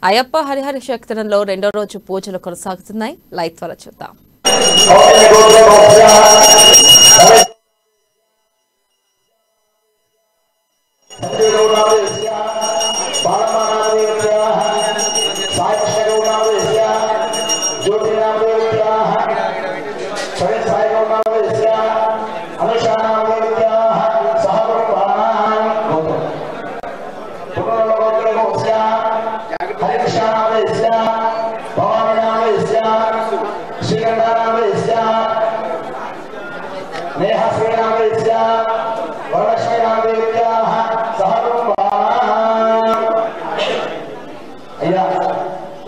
అయ్యప్ప హరిహర క్షేత్రంలో రెండో రోజు పూజలు కొనసాగుతున్నాయి. లైవ్ ద్వారా చూద్దాం.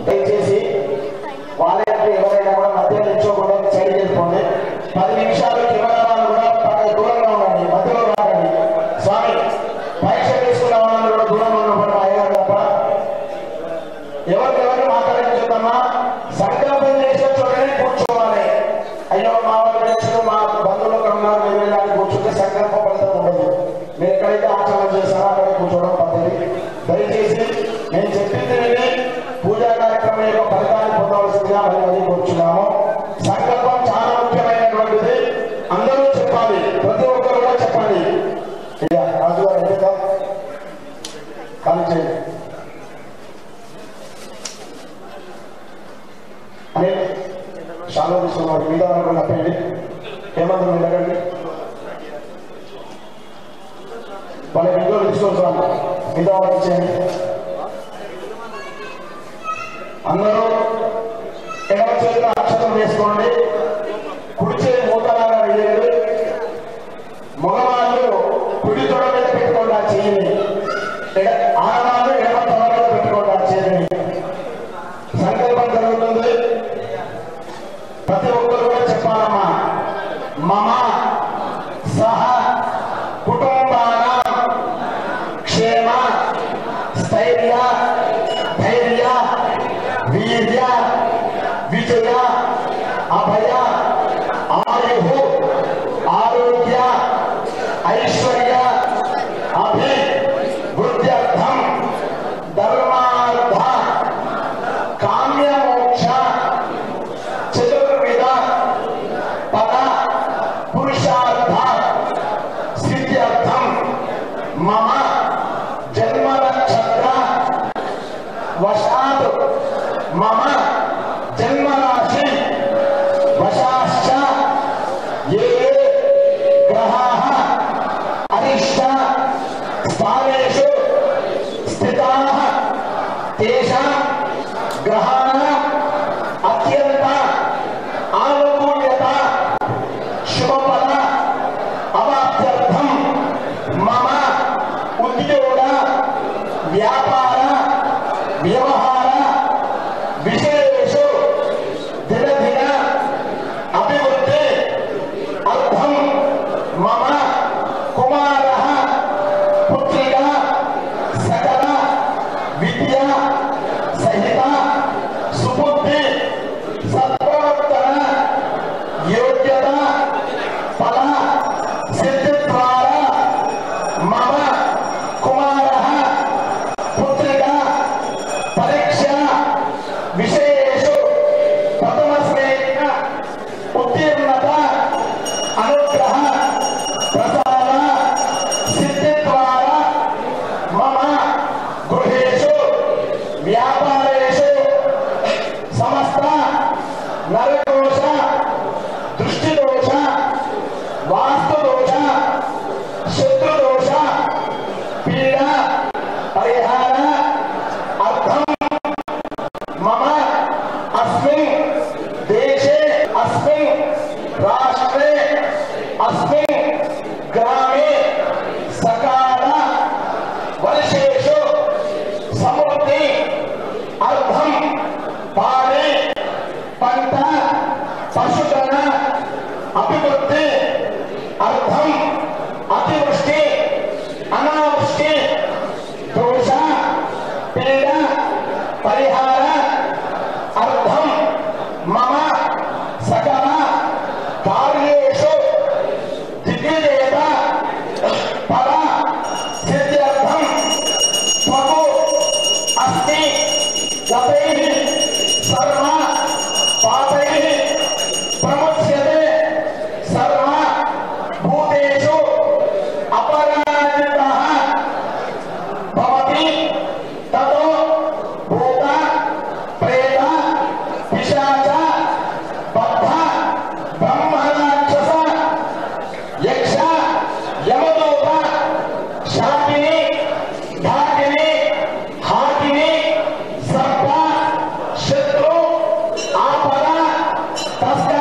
దయచేసి వాళ్ళకి ఎవరైనా కూడా మధ్య నిల్చోకుండా సైడ్ చేసుకోండి. 10 నిమిషాలు కెమెరాలు కూడా దూరంగా ఉండండి, మధ్యలో రాకండి. స్వామి పరీక్ష తీసుకున్న వాళ్ళని కూడా దూరంగా ఉండడం అయ్యారు తప్ప ఎవరికెవరిని మాట్లాడించుకుందామా. సంకల్పం చేసే చూడని కూర్చోవాలి. అయ్యో మా వాళ్ళు మా బంధువులు ఉన్నారు మీరు వెళ్ళాలని కూర్చుంటే సంకల్ప ఫలితం ఉండదు. మీరు ఎక్కడైతే ఆచరణ చేస్తారో అక్కడే కూర్చోవడం పద్ధతి. దయచేసి నేను చెప్పింది పూజా కార్యక్రమం యొక్క ఫలితాన్ని పొందవలసిందిగా మరి కూర్చున్నాము. సంకల్పం చాలా ముఖ్యమైనటువంటిది. అందరూ చెప్పాలి, ప్రతి ఒక్కరు కూడా చెప్పండి. రాజు గారు ఎంత కానీ చేయండి అని చాలా తీసుకున్నారు. మీద నప్పండి, ఏమంటారు మీరు అడగండి. వాళ్ళ ఇంట్లో తీసుకోవాలి, మీద వాళ్ళకి ఇచ్చేయండి. అందరూ ఎడమ చేతిలో అక్షతం వేసుకోండి, కుడి చేతి మూతలాగా వేయండి. మగవాళ్ళు కుడి తొడ మీద పెట్టుకోండి ఆ చెయ్యిని, ఆడవాళ్ళు ఎడమ తొడ మీద పెట్టుకోండి ఆ చేతిని. సంకల్పం జరుగుతుంది. ప్రతి ఒక్కరు కూడా చెప్పాలమ్మా. మమ సహ కుటుంబాన క్షేమ స్థైర్య ధైర్య వీర్య విజయ అభయ ఆయు ఆరోగ్య ఐశ్వర్య అభివృద్ధ్యర్థం ధర్మార్థ కామ్య మోక్ష చతుర్విధ పద పురుషార్థ సిద్ధ్యర్థం మమ జన్మ నక్షత్ర వశాత్ మమ జన్మరాశి వశాశ్చ ఏ గ్రహాః అరిష్ట స్థానేషు స్థితాః తేషాం గ్రహాణాం అత్యంత ఆనుకూల్యత శుభఫల అవాప్త్యర్థం మమ ఉద్యోగ వ్యాపార వ్యవహార విశేషు దినదిన అభివృద్ధి అర్థం మమ కుమారః పుత్రిక సకల విద్య సహిత సుబుద్ధి సత్ప్రవర్తన యోగ్యత ఫల సిద్ధి ద్వారా మమ కుమారః పుత్రిక పరీక్ష విశేషు ప్రథమ శ్రేణి ఉత్తీర్ణత అనుగ్రహ ప్రసాద సిద్ధి ద్వారా మమ గృహేషు వ్యాపారేషు సమస్త నరదోష దృష్టిదోష వాస్తుదోష శత్రుదోష పీడ పరిహార అర్థం మమ అస్మిన్ దేశే అస్మిన్ రాష్ట్రే అస్మిన్ గ్రామే సకాల వర్షేషు సమృద్ధి అర్థం పాడే పంట పశుధన అభివృద్ధి అర్థం అతివృష్టి అనావృష్టి దోష పీడ పరిహార అర్థం మమ సకల కార్యేషు దిగ్విజేత ఫల సిద్ధ్యర్థం త్వకు అస్తి गतैः सर्व पापैः प्रमुच्यते सर्व भूतेषु अपराजितः भवति ततो भूत प्रेत पिशाच बद्ध ब्रह्मराक्षस यक्ष यमदूत शाकिनी ढाकिनी हाकिनी सर्प शत्रु आपद तस्कर